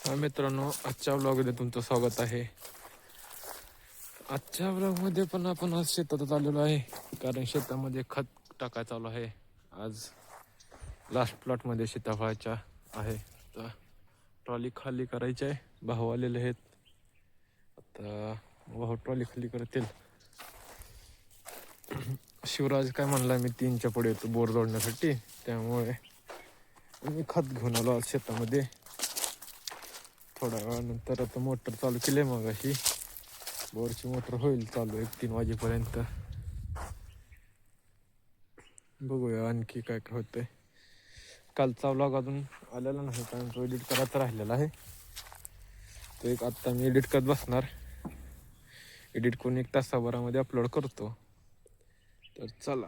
हा मित्रांनो, आजच्या व्लॉगमध्ये तुमचं स्वागत आहे. आजच्या व्लॉगमध्ये पण आपण आज शेतात आलेलो आहे, कारण शेतामध्ये खत टाकायचं चालू आहे. आज लास्ट प्लॉटमध्ये सीताफळाच्या आहे, तर ट्रॉली खाली करायची आहे. भाऊ आलेले आहेत, आता भाऊ ट्रॉली खाली करतील. शिवराज काय म्हणला, मी 3च्या पुढे येतो बोर जोडण्यासाठी, त्यामुळे मी खत घेऊन आलो आज शेतामध्ये. थोड्या वेळानंतर आता मोटर चालू केली, मग अशी बोरची मोटर होईल चालू 1-3 वाजेपर्यंत. बघूया आणखी काय काय होतंय. कालचा व्लॉग अजून आलेला नाही, कारण तो एडिट करायचा राहिलेला आहे. तो एक आत्ता मी एडिट करत बसणार. एडिट करून 1 तासाभरामध्ये अपलोड करतो. तर चला,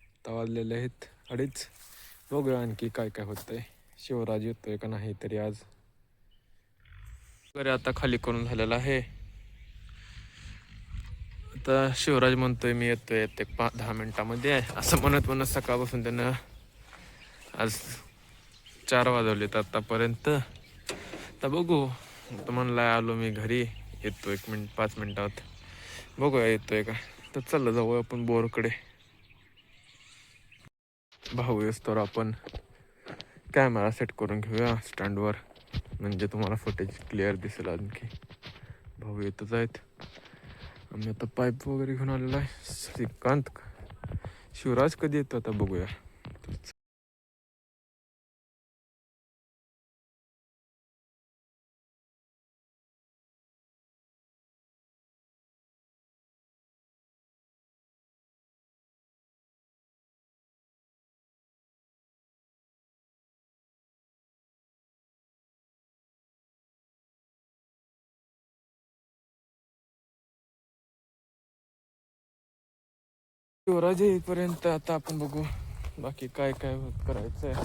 आता वाजलेले आहेत 2:30. बघूया आणखी काय काय होतंय. शिवराज येतोय का नाही तरी आज. वगैरे आता खाली करून झालेला आहे. आता शिवराज म्हणतोय मी येतोय 5-10 मिनिटामध्ये, असं म्हणत म्हणत सकाळपासून त्यानं आज 4 वाजवलेत आतापर्यंत. आता बघू, आता म्हणला आलो मी घरी, येतो 5 मिनिटात. बघूया येतोय का. तर चला जाऊ आपण बोरकडे. भाऊ येस्तोवर आपण कॅमेरा सेट करून घेऊया स्टँडवर, म्हणजे तुम्हाला फुटेज क्लिअर दिसेल. आणखी भाऊ येतच आहेत. आम्ही आता पाईप वगैरे घेऊन आलेलो आहे. श्रीकांत, शिवराज कधी येतो आता बघूया. शिवराज येईपर्यंत आता आपण बघू बाकी काय काय करायचं आहे.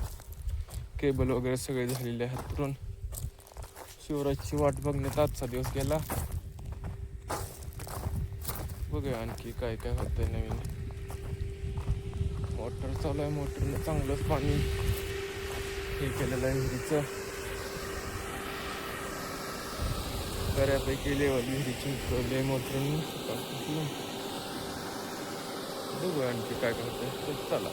केबल वगैरे सगळे झालेले आहेत करून. शिवराजची वाट बघण्यात आजचा दिवस गेला. बघूया आणखी काय काय होतंय नवीन. मोटर चालू आहे, मोटरनं चांगलंच पाणी हे केलेलं आहे विहिरीचं. बऱ्यापैकी लेवल विहिरीची मोटरनं. बघूया आणखी काय काय होतंय. तर चला.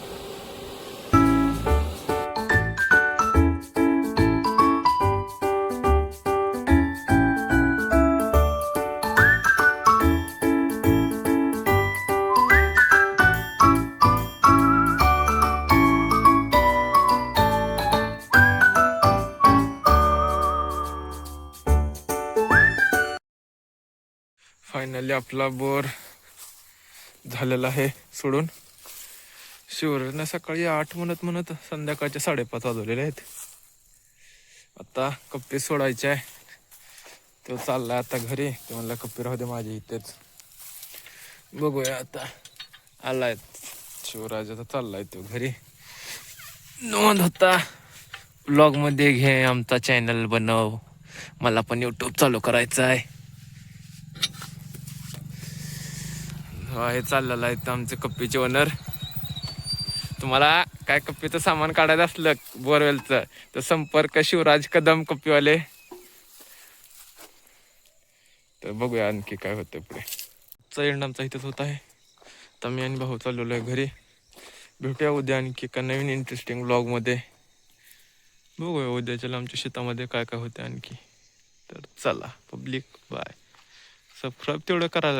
फायनली आपला बोर झालेला आहे सोडून. शिवराजने सकाळी 8 म्हणत संध्याकाळचे 5:30 वाजवलेले आहेत. आता कप्पे सोडायचे आहे. तो चाललाय आता घरी. ते म्हणला कप्पे राहू दे माझे इथेच. बघूया आता. आलाय शिवराज, आता चाललाय तो घरी. नोंद होता ब्लॉगमध्ये घे, आमचा चॅनल बनव, मला पण यूट्यूब चालू करायचं आहे. हे चाललेलं आहे तर आमचे कप्पीचे ओनर. तुम्हाला काय कप्पीचं सामान काढायचं असलं बोरवेलचं, तर संपर्क शिवराज कदम कप्पीवाले. तर बघूया आणखी काय होतं पुढे. एंड आमचा इथंच होत आहे. तर मी आणि भाऊ चाललेलो आहे घरी. भेटूया उद्या आणखी एका नवीन इंटरेस्टिंग व्लॉगमध्ये. बघूया उद्याच्याला आमच्या शेतामध्ये काय काय होते आणखी. तर चला पब्लिक, बाय. सबस्क्राईब तेवढं करा.